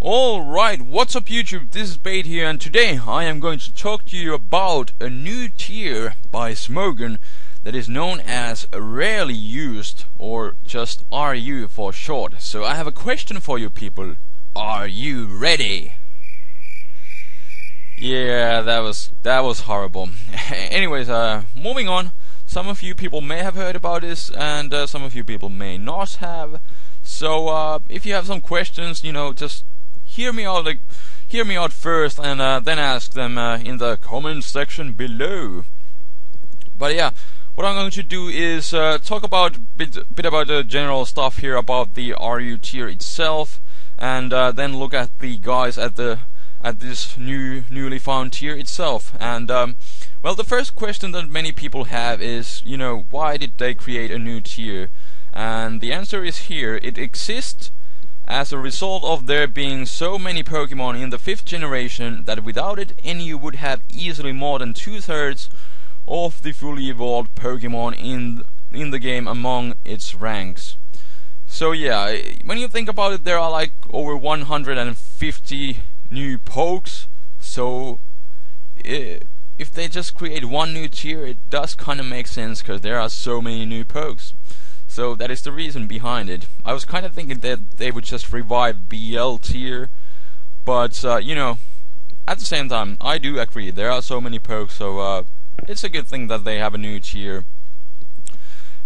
Alright, what's up YouTube, this is Spade here, and today I am going to talk to you about a new tier by Smogon that is known as Rarely Used, or just RU for short. So I have a question for you people. Are you ready? Yeah, that was horrible. Anyways, moving on. Some of you people may have heard about this, and some of you people may not have. So if you have some questions, just hear me out first, and then ask them in the comment section below. But yeah, what I'm going to do is talk about bit about the general stuff here about the RU tier itself, and then look at the guys at this newly found tier itself. And well, the first question that many people have is, why did they create a new tier? And the answer is here. It exists as a result of there being so many Pokemon in the 5th generation that without it, NU would have easily more than 2/3 of the fully evolved Pokemon in the game among its ranks. So yeah, when you think about it, there are like over 150 new Pokes, so if they just create one new tier, it does kinda make sense, because there are so many new Pokes. So that is the reason behind it. I was kind of thinking that they would just revive BL tier, but at the same time, I do agree, there are so many Pokes, so it's a good thing that they have a new tier.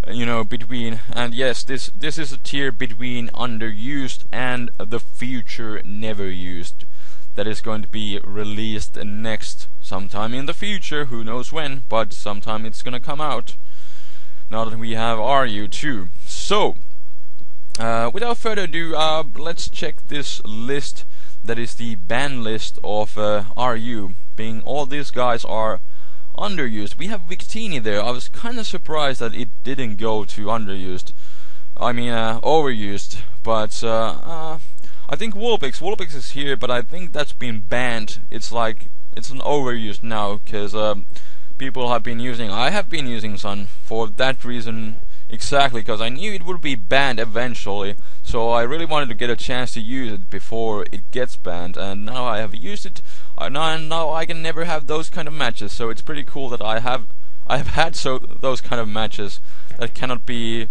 Between, and yes, this is a tier between underused and the future never used, that is going to be released next sometime in the future. Who knows when, but sometime it's gonna come out, now that we have RU too. So without further ado, let's check this list that is the ban list of RU, being all these guys are underused. We have Victini there. I was kinda surprised that it didn't go to underused, I mean overused, but I think Vulpix is here, but I think that's been banned. It's an overused now, because people have been using, I have been using Sun for that reason exactly, because I knew it would be banned eventually, so I really wanted to get a chance to use it before it gets banned, and now I have used it, and now I can never have those kind of matches. So it's pretty cool that I have had those kind of matches that cannot be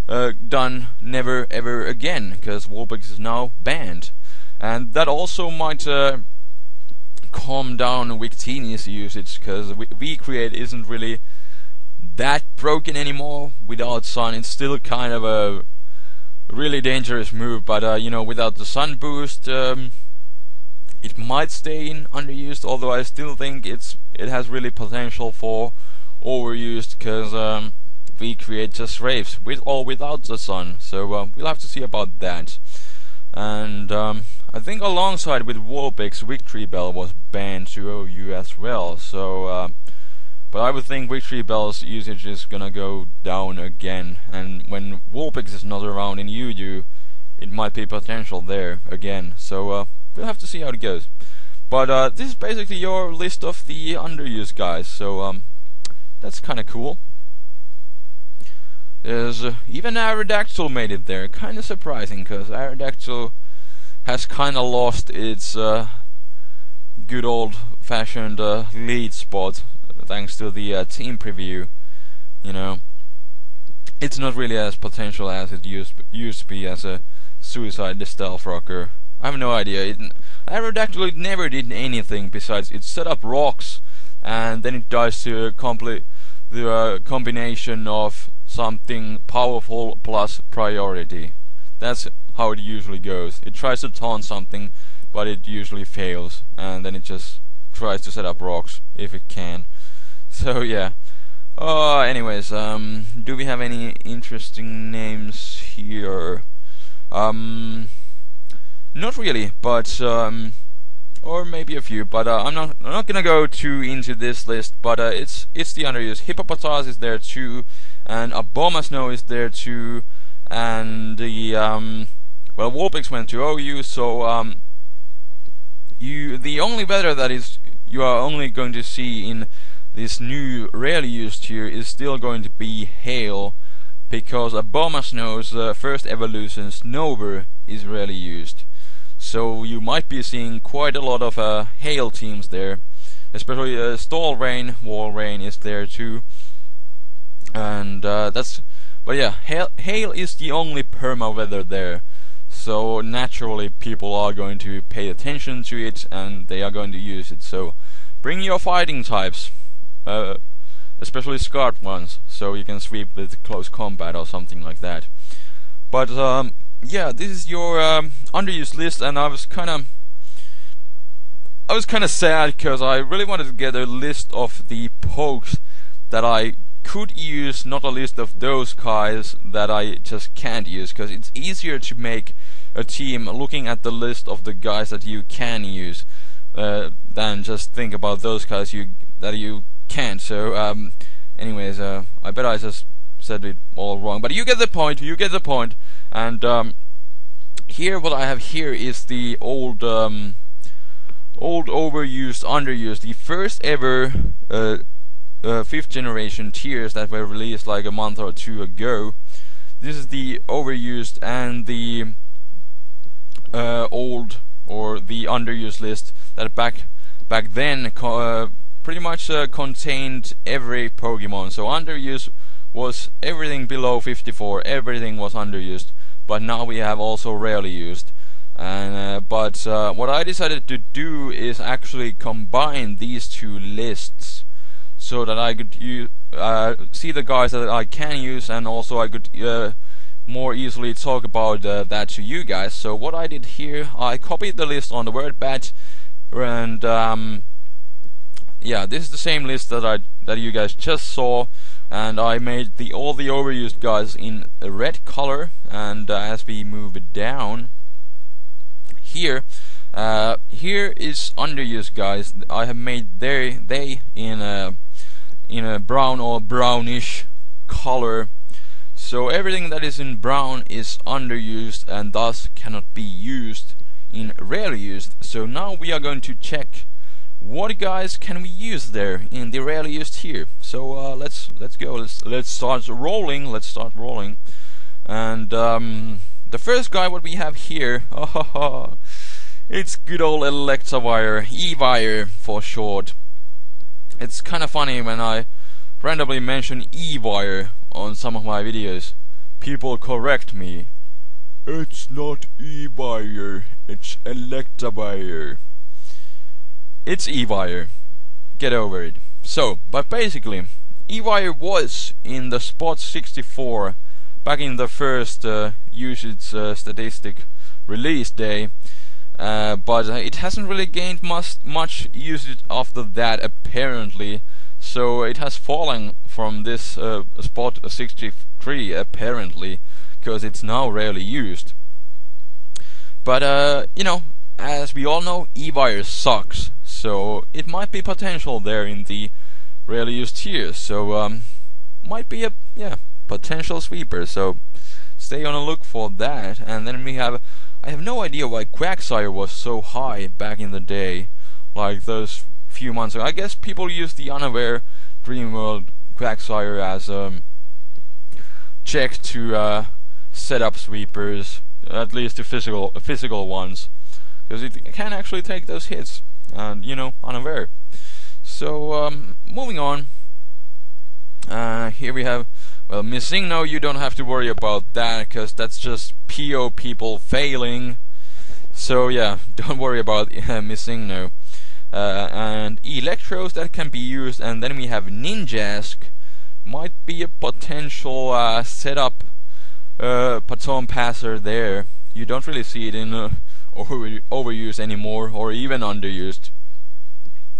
done never ever again, because Vulpix is now banned, and that also might calm down Victini's usage, because V-Create isn't really that broken anymore without Sun. It's still kind of a really dangerous move, but without the Sun boost, it might stay in underused, although I still think it has really potential for overused, because V-Create just raves with or without the Sun. So we'll have to see about that. And I think alongside with Vulpix, Victory Bell was banned to OU as well. So but I would think Victory Bell's usage is gonna go down again, and when Vulpix is not around in UU, it might be potential there again. So we'll have to see how it goes. But this is basically your list of the underused guys, so that's kinda cool. There's even Aerodactyl made it there. Kinda surprising, because Aerodactyl has kinda lost its good old-fashioned lead spot thanks to the team preview. It's not really as potential as it used to be as a suicide stealth rocker. I have no idea. Aerodactyl never did anything besides it set up rocks, and then it dies to the combination of something powerful plus priority. That's how it usually goes. It tries to taunt something, but it usually fails, and then it just tries to set up rocks if it can. So yeah. Anyways, do we have any interesting names here? Not really, but or maybe a few, but I'm not gonna go too into this list. But it's the underused. Hippopotas is there too, and Abomasnow is there too, and the well, Vulpix went to OU, so the only weather that you are only going to see in this new rarely used tier is still going to be hail, because Abomasnow's first evolution, Snover, is rarely used. so you might be seeing quite a lot of hail teams there, especially Stall Rain, Wall Rain is there too, and but yeah, hail is the only perma weather there, so naturally people are going to pay attention to it and they are going to use it. So bring your fighting types, especially scarred ones, so you can sweep with close combat or something like that. But yeah, this is your underused list, and I was kind of sad because I really wanted to get a list of the pokes that I could use, not a list of those guys that I just can't use, because it's easier to make a team looking at the list of the guys that you can use than just think about those guys that you can't. So anyways, I bet I just said it all wrong, but you get the point. And here, what I have here is the old overused, underused, the first ever 5th generation tiers that were released like a month or two ago. This is the overused and the old or the underused list that back then pretty much contained every Pokemon. So underused was everything below 54, everything was underused, but now we have also rarely used. And but what I decided to do is actually combine these two lists so that I could see the guys that I can use, and also I could more easily talk about that to you guys. So what I did here, I copied the list on the WordPad, and yeah, this is the same list that you guys just saw, and I made all the overused guys in a red color. And as we move it down here, here is underused guys. I have made they in a brown or brownish color. So everything that is in brown is underused and thus cannot be used in rarely used. So now we are going to check what guys can we use there in the rarely used here. So let's go. Let's start rolling. And the first guy what we have here, it's good old Electivire, Evire for short. It's kind of funny when I randomly mention Evire on some of my videos. People correct me. It's not Evire, it's Electivire. It's Evire. Get over it. So, but basically, Evire was in the spot 64 back in the first usage statistic release day. But it hasn't really gained much usage after that, apparently. So it has fallen from this spot 63, apparently, because it's now rarely used. But you know, as we all know, Evire sucks. So it might be potential there in the rarely used tiers. So might be a potential sweeper. So stay on a look for that. And then we have, I have no idea why Quagsire was so high back in the day, like those few months ago. I guess people use the unaware Dreamworld Quagsire as check to set up sweepers, at least the physical ones, because it can actually take those hits, and you know, unaware. So moving on, here we have, well, missing. No, you don't have to worry about that, because that's just PO people failing. So yeah, don't worry about missing. No. And Electros that can be used, and then we have Ninjask, might be a potential setup Baton Passer there. You don't really see it in overused anymore, or even underused.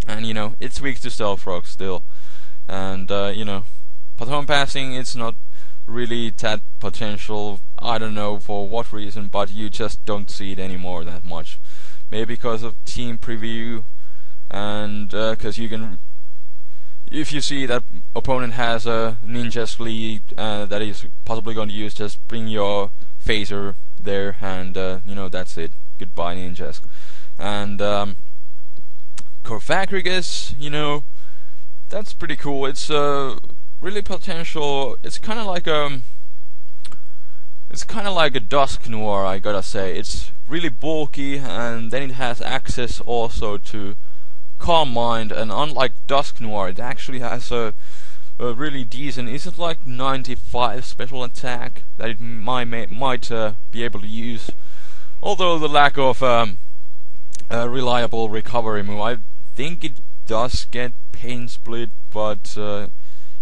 And you know, it's weak to Stealth Rock still. And you know, Baton Passing, it's not really that potential. I don't know for what reason, but you just don't see it anymore that much. Maybe because of team preview, and because you can, if you see that opponent has a Ninjask lead that is possibly going to use, just bring your phaser there, and you know, that's it. Goodbye, Ninjask. And Corphagrigus, you know, that's pretty cool. It's really potential. It's kind of like it's kind of like a Dusk Noir, I gotta say. It's really bulky, and then it has access also to Calm Mind, and unlike Dusk Noir, it actually has a really decent, is it like 95 special attack that it might be able to use. Although the lack of reliable recovery move, I think it does get Pain Split, but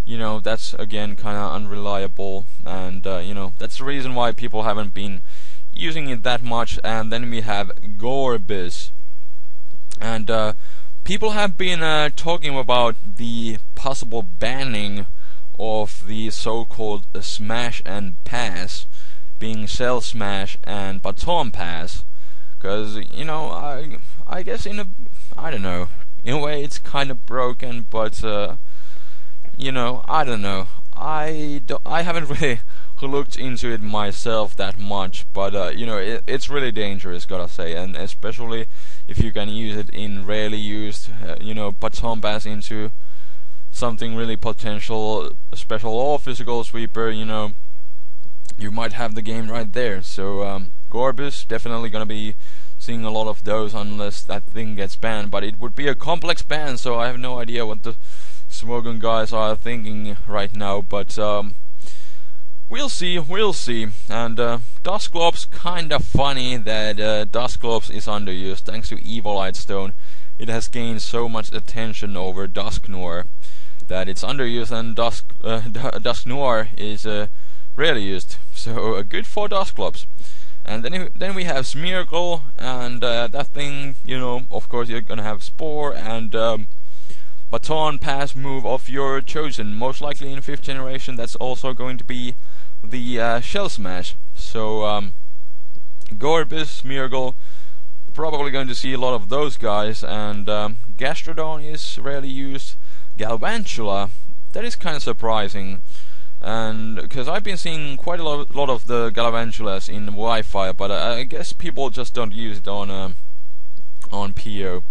you know, that's again kind of unreliable, and you know, that's the reason why people haven't been using it that much. And then we have Gorbis, and people have been talking about the possible banning of the so-called Smash and Pass, being Shell Smash and Baton Pass, because you know, I guess I don't know, in a way it's kind of broken, but you know, I don't know. I haven't really looked into it myself that much, but you know, it's really dangerous, gotta say, and especially if you can use it in rarely used, you know, Baton Pass into something really potential, special or physical sweeper, you know, you might have the game right there. So Gorbis definitely gonna be seeing a lot of those unless that thing gets banned, but it would be a complex ban, so I have no idea what the Smogon guys are thinking right now, but we'll see. And Dusclops, kinda funny that Dusclops is underused thanks to Evolite Stone. It has gained so much attention over Dusk Noir that it's underused, and Dusk Noir is rarely used. So good for Dusclops. And then we have Smeargle, and that thing, you know, of course you're gonna have Spore and Baton Pass move of your chosen. Most likely in 5th generation, that's also going to be the Shell Smash. So Gorbis, Smeargle, probably going to see a lot of those guys, and Gastrodon is rarely used. Galvantula, that is kind of surprising, and because I've been seeing quite a lot of the Galvantulas in Wi-Fi, but I guess people just don't use it on PO.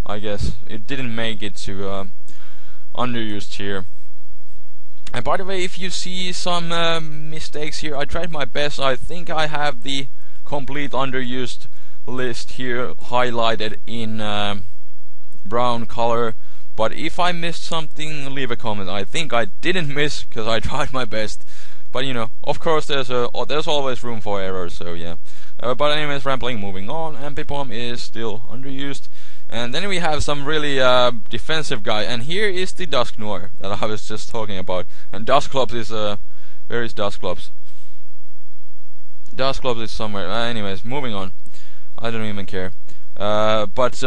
I guess it didn't make it to underused here. And by the way, if you see some mistakes here, I tried my best. I think I have the complete underused list here highlighted in brown color, but if I missed something, leave a comment. I think I didn't miss, because I tried my best, but you know, of course there's always room for error, so yeah. But anyways, rambling, moving on. Ambipom is still underused. And then we have some really defensive guy, and here is the Dusk Noir that I was just talking about. And Dusclops is where is Dusclops? Dusclops is somewhere. Anyways, moving on. I don't even care. But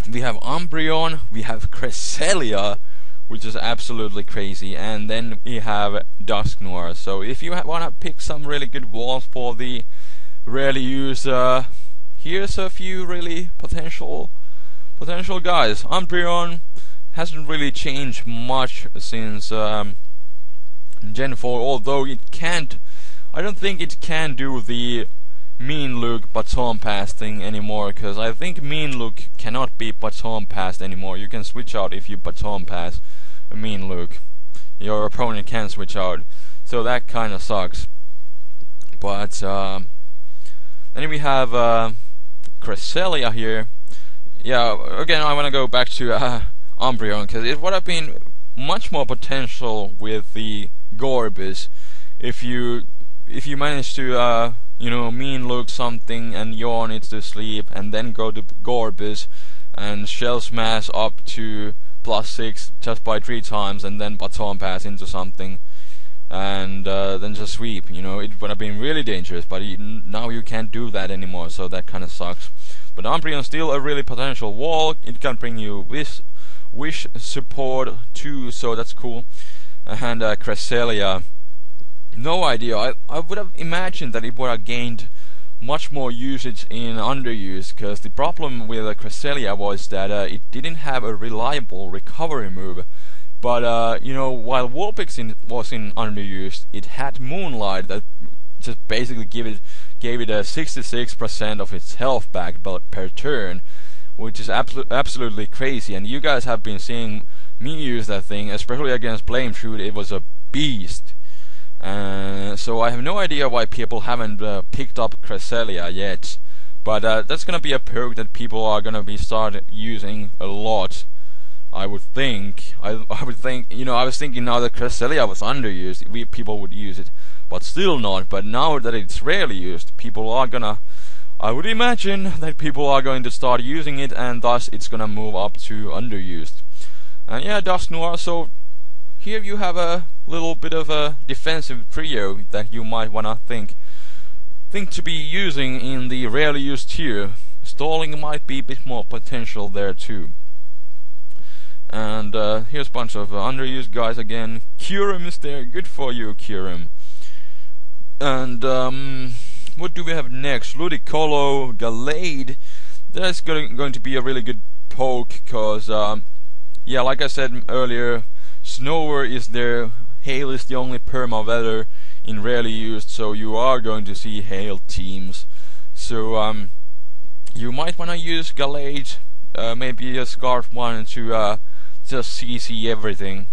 we have Umbreon, we have Cresselia, which is absolutely crazy, and then we have Dusk Noir. So if you want to pick some really good walls for the rarely used, here's a few really potential guys. Umbreon hasn't really changed much since Gen 4, although it can't. I don't think it can do the Mean Look Baton Pass thing anymore, because I think Mean Look cannot be Baton Passed anymore. You can switch out if you Baton Pass a Mean Look. Your opponent can switch out, so that kind of sucks. But then we have Cresselia here. Yeah, again, I want to go back to Umbreon, because it would have been much more potential with the Gorbis if you manage to you know, Mean Look something and yawn it to sleep, and then go to Gorbis and Shell Smash up to +6 just by 3 times, and then Baton Pass into something, and then just sweep. You know, it would have been really dangerous, but now you can't do that anymore, so that kind of sucks. But Umbreon still a really potential wall. It can bring you wish support too, so that's cool. And Cresselia, no idea. I would have imagined that it would have gained much more usage in underuse, because the problem with Cresselia was that it didn't have a reliable recovery move. But you know, while Vulpix was in underused, it had Moonlight that just basically gave it a 66% of its health back per turn, which is absolutely crazy. And you guys have been seeing me use that thing, especially against Blame Shoot. It was a beast. So I have no idea why people haven't picked up Cresselia yet, but that's gonna be a perk that people are gonna be start using a lot. I would think. I would think. You know, I was thinking now that Cresselia was underused, people would use it, but still not. But now that it's rarely used, people are gonna. I would imagine that people are going to start using it, and thus it's gonna move up to underused. And yeah, Dusk Noir. So here you have a little bit of a defensive trio that you might wanna think to be using in the rarely used tier. Stalling might be a bit more potential there too. And here's a bunch of underused guys again. Kyurem is there, good for you, Kyurem. And what do we have next? Ludicolo, Gallade. That's going to be a really good poke, cause yeah, like I said earlier, Snower is there. Hail is the only perma weather in rarely used, so you are going to see Hail teams. So you might wanna use Gallade, maybe a Scarf one to just CC everything,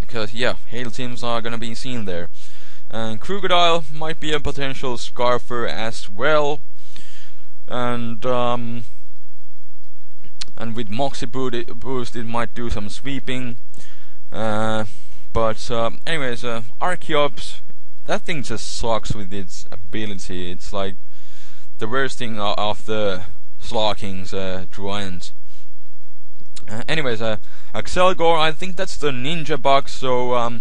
because yeah, Hail teams are gonna be seen there. And Crocodile might be a potential Scarfer as well, and with Moxie boost it might do some sweeping. But anyways, Archeops, that thing just sucks with its ability. It's like the worst thing of the Slaking's Druans. Anyways, Axelgor, I think that's the ninja bug, so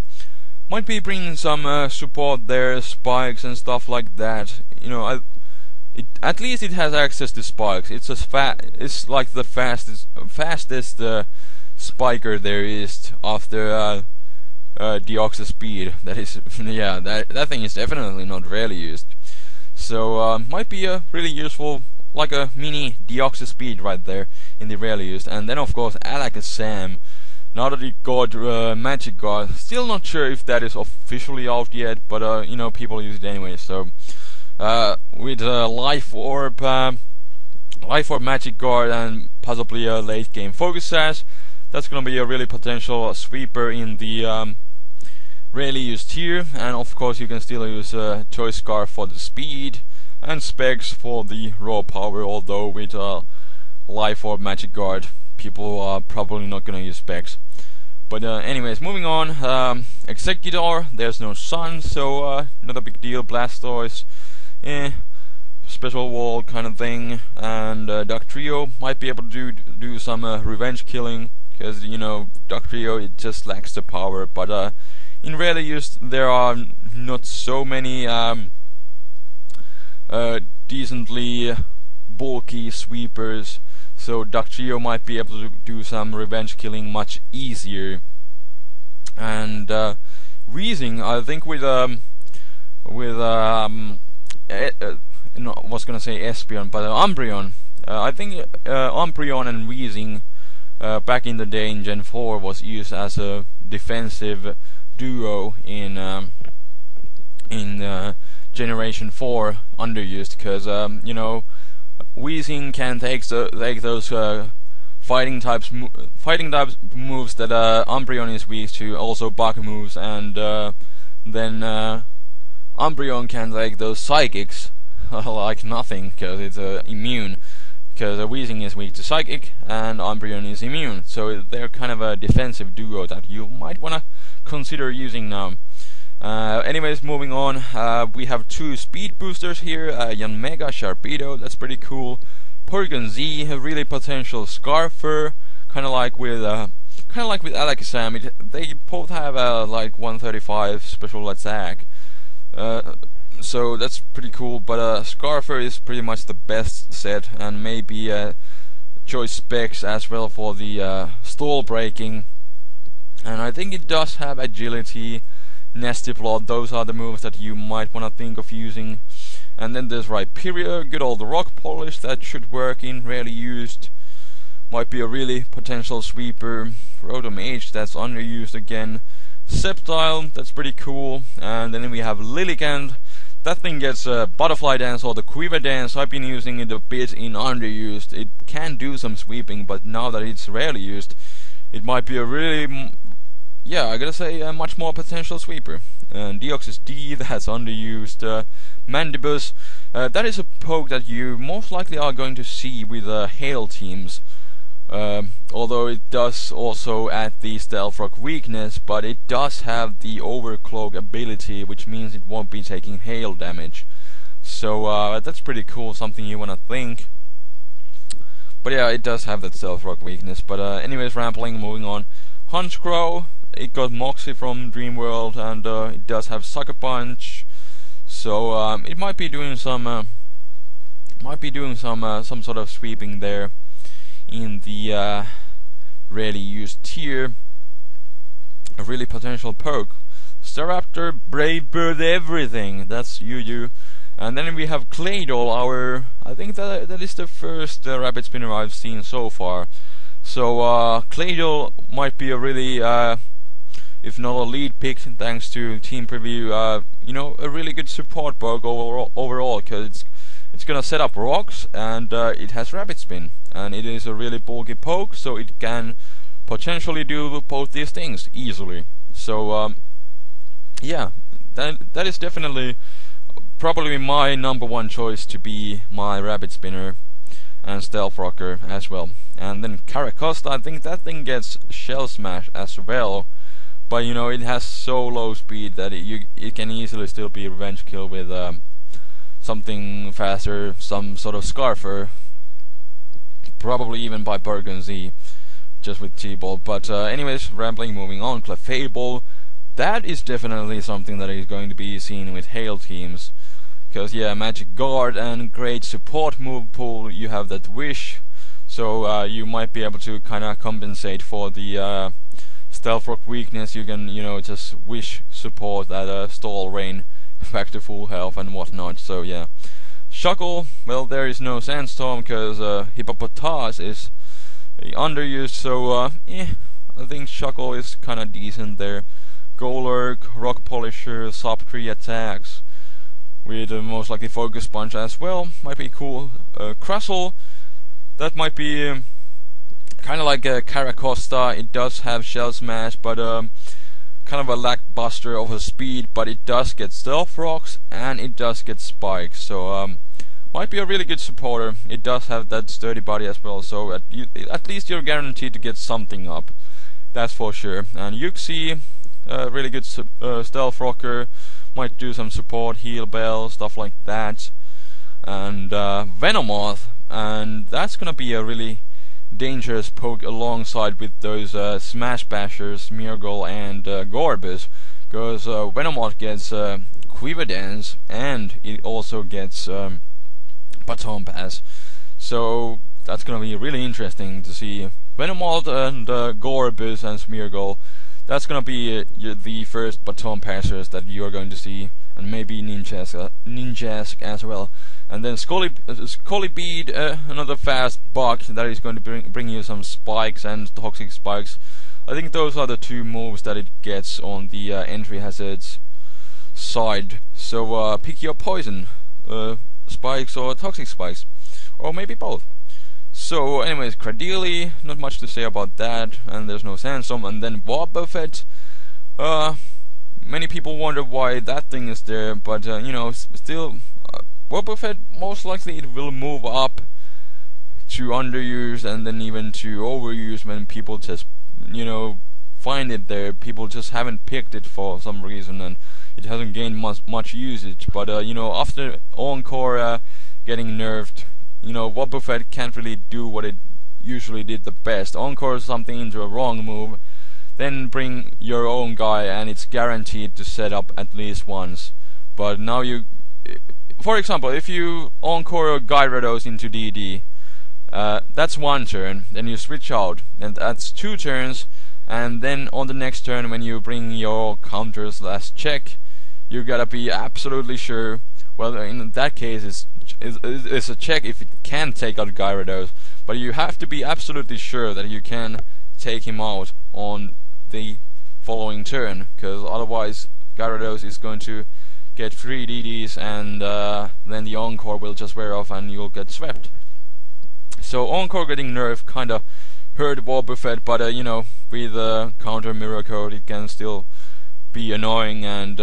might be bringing some support there, spikes and stuff like that. You know, at least it has access to spikes. It's it's like the fastest spiker there is after Deoxyspeed. That is, yeah, that thing is definitely not rarely used. So might be a really useful, like a mini Deoxyspeed right there in the rarely used. And then of course Alakazam. Now that it got Magic Guard, still not sure if that is officially out yet, but you know, people use it anyway. So with Life Orb Magic Guard and possibly a late game Focus Sash, that's gonna be a really potential sweeper in the rarely used tier. And of course you can still use Choice Scarf for the speed and Specs for the raw power, although with Life Orb Magic Guard people are probably not gonna use Specs. But anyways, moving on. Executor, there's no sun, so not a big deal. Blastoise, special wall kind of thing. And Duck Trio might be able to do some revenge killing, because you know, Duck Trio, it just lacks the power. But in rarely used there are not so many decently bulky sweepers, so Duck Trio might be able to do some revenge killing much easier. And Weezing, I think with no, I was gonna say Espeon, but Umbreon. I think Umbreon and Weezing back in the day in Gen 4 was used as a defensive duo in Generation 4 underused, because you know, Weezing can take those fighting types moves that Umbreon is weak to, also bug moves, and then Umbreon can take those psychics like nothing, because it's immune. Because Weezing is weak to Psychic and Umbreon is immune, so they're kind of a defensive duo that you might wanna consider using now. Anyways, moving on, we have two speed boosters here, Yanmega, Sharpedo, that's pretty cool. Porygon Z, a really potential Scarfer, kinda like with Alakazam. They both have like 135 special attack, so that's pretty cool. But Scarfer is pretty much the best set, and maybe Choice Specs as well for the stall breaking. And I think it does have agility, Nasty Plot, those are the moves that you might want to think of using. And then there's Rhyperior, good old Rock Polish, that should work in rarely used. Might be a really potential sweeper. Rotom-H, that's underused again. Sceptile, that's pretty cool. And then we have Lilligant. That thing gets Butterfly Dance or the Quiver Dance. I've been using it a bit in underused. It can do some sweeping, but now that it's rarely used, it might be a really yeah, I gotta say a much more potential sweeper. Deoxys D, that's underused. Mandibus, that is a poke that you most likely are going to see with Hail teams. Although it does also add the Stealth Rock weakness, but it does have the Overcloak ability, which means it won't be taking hail damage. So that's pretty cool, something you wanna think. But yeah, it does have that Stealth Rock weakness. But anyways, rambling, moving on. Hunchcrow, it got Moxie from Dreamworld, and it does have Sucker Punch. So it might be doing some some sort of sweeping there in the rarely used tier. A really potential poke. Staraptor, Brave Bird, everything. That's you. And then we have Claydol, I think that is the first Rapid Spinner I've seen so far. So Claydol might be a really, if not a lead pick, thanks to Team Preview, you know, a really good support poke overall, because it's gonna set up rocks, and it has Rapid Spin, and it is a really bulky poke, so it can potentially do both these things easily. So yeah, that is definitely probably my #1 choice to be my Rapid Spinner and Stealth Rocker as well. And then Caracosta, I think that thing gets Shell Smash as well, but you know, it has so low speed that it can easily still be revenge kill with something faster, some sort of Scarfer, probably even by Bergen Z, just with T-Ball. But anyways, rambling, moving on. Clefable, that is definitely something that is going to be seen with Hail teams. Because yeah, Magic Guard and great support move pool, you have that Wish, so you might be able to kind of compensate for the Stealth Rock weakness. You can, you know, just Wish support that Stall Rain back to full health and whatnot. So yeah, Shuckle, well, there is no Sandstorm because Hippopotas is underused, so yeah, I think Shuckle is kind of decent there. Golurk, Rock Polisher, sub 3 attacks with most likely Focus Punch as well, might be cool. Crustle, that might be kind of like a Caracosta. It does have Shell Smash, but kind of a lackluster of a speed, but it does get Stealth Rocks and it does get Spikes, so might be a really good supporter. It does have that sturdy body as well, so at least you're guaranteed to get something up, that's for sure. And Yuxi, really good Stealth Rocker, might do some support, heal bell, stuff like that. And Venomoth, and that's gonna be a really dangerous poke alongside with those Smash Bashers, Smeargle and Gorbis, because Venomoth gets Quiver Dance and it also gets Baton Pass, so that's gonna be really interesting to see Venomoth and Gorbis and Smeargle. That's gonna be the first Baton Passers that you are going to see, and maybe Ninjask as well. And then Scolipede, another fast buck that is going to bring you some spikes and toxic spikes. I think those are the two moves that it gets on the entry hazards side. So pick your poison, spikes or toxic spikes, or maybe both. So anyways, Cradily, not much to say about that, and there's no Sandstorm. And then Wobbuffet, many people wonder why that thing is there, but you know, still, Wobbuffet, most likely it will move up to underuse and then even to overuse when people just, you know, find it there. People just haven't picked it for some reason, and it hasn't gained much usage. But you know, after Encore getting nerfed, you know, Wobbuffet can't really do what it usually did the best. Encore something into a wrong move, then bring your own guy, and it's guaranteed to set up at least once. But now you, for example, if you Encore Gyarados into DD, that's one turn, then you switch out, and that's 2 turns, and then on the next turn when you bring your counter/check, you gotta be absolutely sure. Well, in that case, it's a check if it can take out Gyarados, but you have to be absolutely sure that you can take him out on the following turn, because otherwise Gyarados is going to get 3 DDs, and then the Encore will just wear off and you'll get swept. So Encore getting nerfed kinda hurt Wobbuffet, but you know, with counter mirror code it can still be annoying, and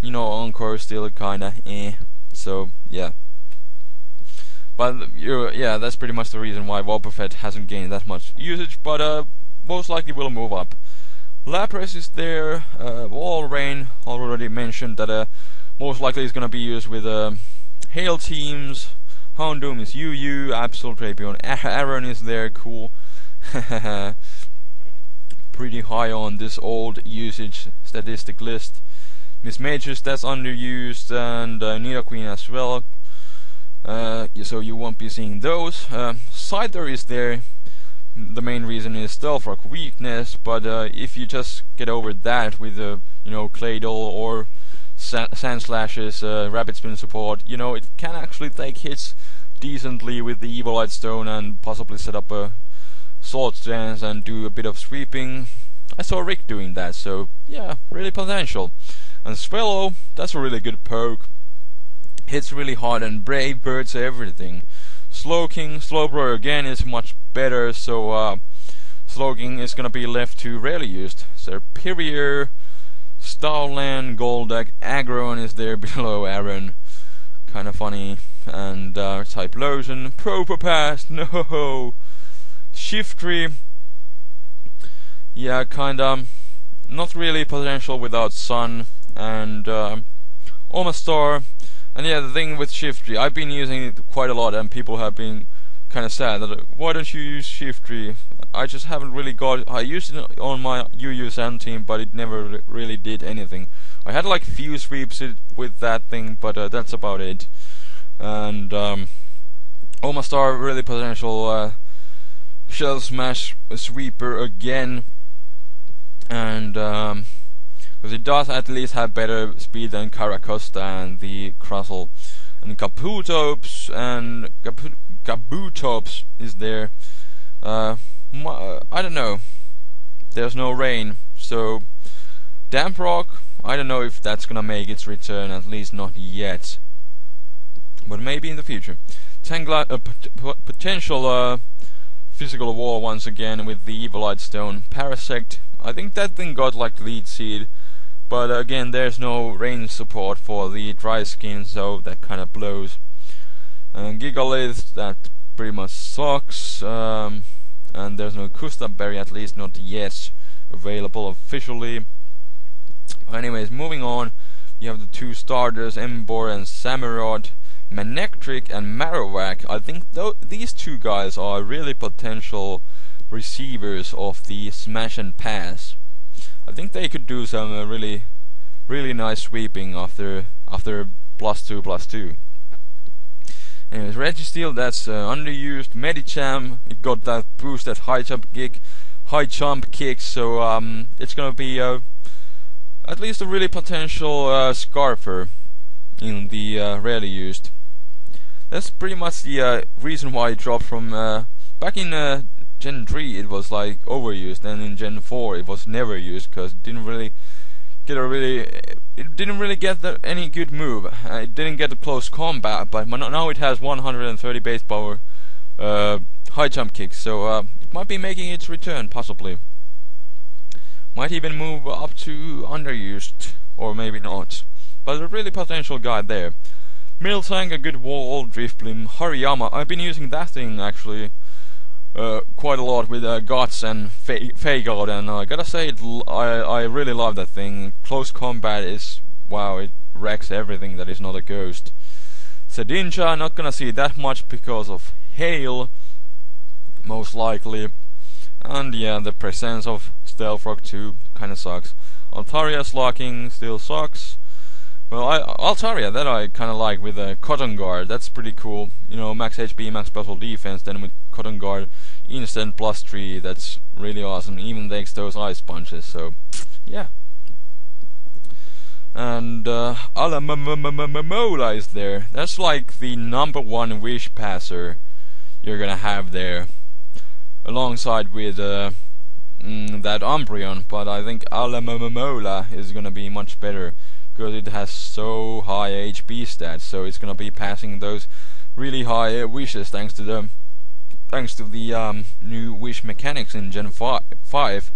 you know, Encore is still kinda so yeah. But yeah, that's pretty much the reason why Wobbuffet hasn't gained that much usage, but most likely will move up. Lapras is there, Wall Rain already mentioned that most likely is gonna be used with Hail teams. Houndoom is UU, Absol, Drapion, Aaron is there, cool. Pretty high on this old usage statistic list. Miss Majors, that's underused, and Nidoqueen as well. So you won't be seeing those. Scyther is there. The main reason is Stealth Rock weakness, but if you just get over that with you know, Claydol or Sand Slashes, Rapid Spin support, you know, it can actually take hits decently with the Evolite Stone and possibly set up a Swords Dance and do a bit of sweeping. I saw Rick doing that, so yeah, really potential. And Swallow, that's a really good poke. Hits really hard and Brave Birds everything. Slowking, Slowbro again is much better, so Slowking is gonna be left to rarely used. Serperior, Starland, Golduck, Aggron is there below Aaron. Kinda funny. And Typhlosion, Probopass, no! Shiftry, yeah, kinda not really potential without Sun, and Omastar. And yeah, the thing with Shiftry, I've been using it quite a lot, and people have been kind of sad that why don't you use Shiftry? I just haven't really got. I used it on my UU Sun team, but it never really did anything. I had like few sweeps with that thing, but that's about it. And Omastar, really potential Shell Smash sweeper again, and because it does at least have better speed than Caracosta and the Crustle. And Kabutops is there. I don't know. There's no rain, so Damp Rock, I don't know if that's gonna make its return, at least not yet. But maybe in the future. Tangla, potential physical war once again with the Evolite Stone. Parasect, I think that thing got like Lead Seed, but again there's no range support for the dry skin, so that kind of blows. Gigalith, that pretty much sucks, and there's no Kustaberry, at least not yet available officially. Anyways, moving on, you have the two starters, Emboar and Samurott. Manectric and Marowak, I think these two guys are really potential receivers of the Smash and Pass. I think they could do some really nice sweeping after +2/+2. Anyways, Registeel, that's underused. Medicham, it got that boosted high jump kick, so it's gonna be at least a really potential Scarfer in the rarely used. That's pretty much the reason why it dropped from back in Gen 3 it was like overused, and in Gen 4 it was never used because it didn't really get any good move. It didn't get a close combat, but now it has 130 base power high jump kick, so it might be making its return possibly. Might even move up to underused, or maybe not. But a really potential guy there. Miltank, a good wall, Drifblim, Hariyama. I've been using that thing actually quite a lot with Guts and Fagod, and I gotta say I really love that thing. Close combat is, wow, it wrecks everything that is not a ghost. Sedinja, not gonna see that much because of Hail, most likely. And yeah, the presence of Stealth Rock 2 kinda sucks. Altaria's locking still sucks. Well, Altaria, that I kinda like with Cotton Guard, that's pretty cool. You know, max HP, max special defense, then with Cotton Guard, instant +3, that's really awesome. Even takes those ice punches, so yeah. And Alamola is there. That's like the #1 wish passer you're gonna have there, alongside with that Umbreon, but I think Alamola is gonna be much better because it has so high HP stats, so it's gonna be passing those really high wishes thanks to the thanks to the new wish mechanics in Gen 5.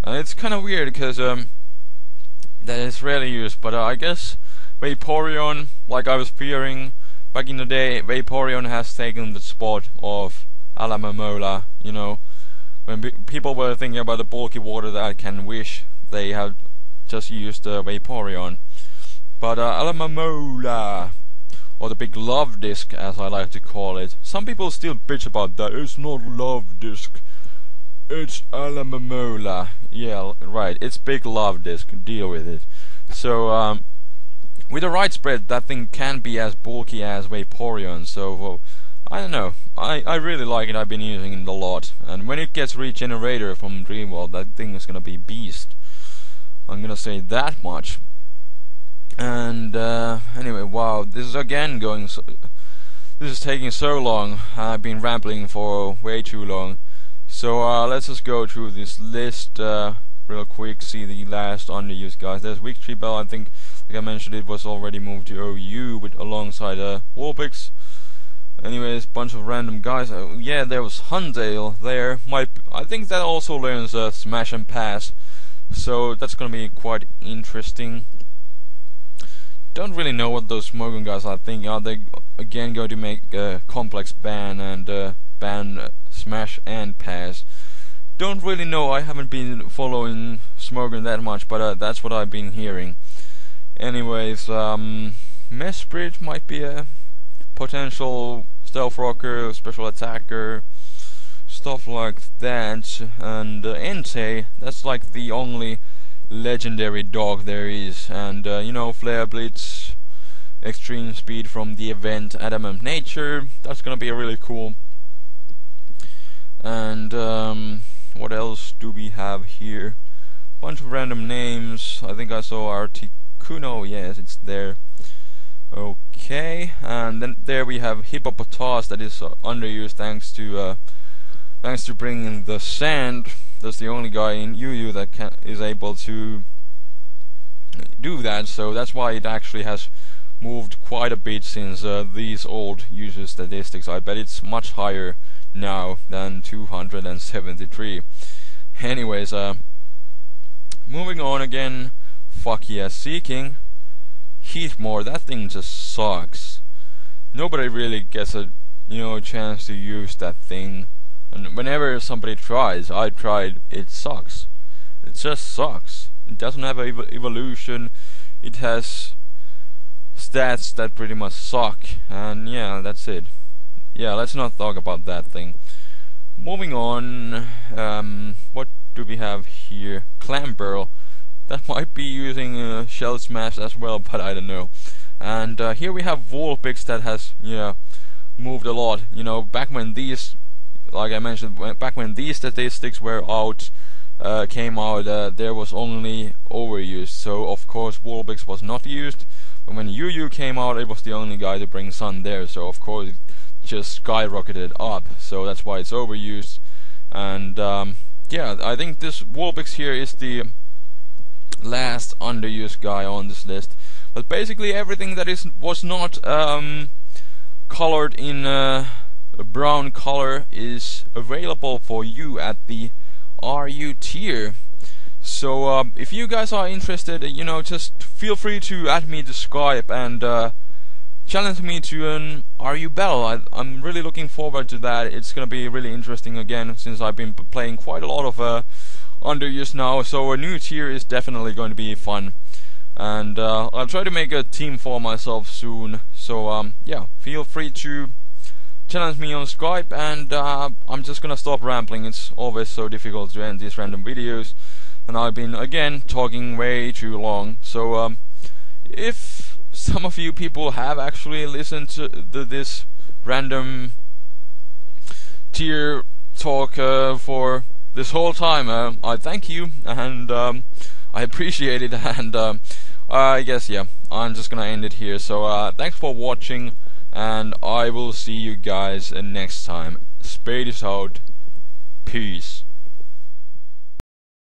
And it's kind of weird because that is rarely used, but I guess Vaporeon, like I was fearing back in the day, Vaporeon has taken the spot of Alamomola. You know, when people were thinking about the bulky water that can wish, they have just used Vaporeon. But Alamomola, or the big love disc as I like to call it, some people still bitch about that. It's not love disc, it's Alamomola. Yeah, right, it's big love disc, deal with it. So with the right spread, that thing can be as bulky as Vaporeon, so well, I don't know, I really like it. I've been using it a lot, and when it gets Regenerator from Dreamworld, that thing is gonna be beast. I'm gonna say that much. And anyway, wow, this is again going so, this is taking so long. I've been rambling for way too long. So let's just go through this list real quick, see the last underused guys. There's Victory Bell, I think, like I mentioned, it was already moved to OU with alongside Vulpix. Anyways, bunch of random guys. Yeah, there was Hundale there. I think that also learns Smash and Pass, so that's gonna be quite interesting. Don't really know what those Smogon guys are thinking. Are they again going to make complex ban and ban Smash and Pass? Don't really know. I haven't been following Smogon that much, but that's what I've been hearing. Anyways, Mesprit might be a potential stealth rocker, special attacker, stuff like that. And Entei, that's like the only legendary dog there is. And you know, Flare Blitz, extreme speed from the event Adamant Nature, that's gonna be really cool. And what else do we have here? Bunch of random names. I think I saw Articuno, yes, it's there. Okay, and then there we have Hippopotas, that is underused thanks to bringing the sand. That's the only guy in UU that is able to do that, so that's why it actually has moved quite a bit since these old user statistics. I bet it's much higher now than 273. Anyways, moving on again. Fuck yeah, Seeking. Heatmore, that thing just sucks. Nobody really gets a chance to use that thing. And whenever somebody tries, I tried, it sucks. It just sucks. It doesn't have an evolution. It has stats that pretty much suck. And yeah, that's it. Yeah, let's not talk about that thing. Moving on, what do we have here? Clamburl. That might be using Shell Smash as well, but I don't know. And here we have Vulpix that has moved a lot. You know, back when these, like I mentioned, back when these statistics were out, came out, there was only overuse. So of course Vulpix was not used. But when UU came out, it was the only guy to bring Sun there. So of course it just skyrocketed up. So that's why it's overused. And yeah, I think this Vulpix here is the last underused guy on this list. But basically everything that was not colored in a brown color is available for you at the RU tier. So if you guys are interested, just feel free to add me to Skype and challenge me to an RU battle. I'm really looking forward to that. It's gonna be really interesting again, since I've been playing quite a lot of underused now, so a new tier is definitely going to be fun. And I'll try to make a team for myself soon. So yeah, feel free to challenge me on Skype, and I'm just gonna stop rambling. It's always so difficult to end these random videos, and I've been again talking way too long. So if some of you people have actually listened to this random tier talk for this whole time, I thank you, and I appreciate it. And I guess yeah, I'm just gonna end it here. So thanks for watching, and I will see you guys next time. Spade is out. Peace.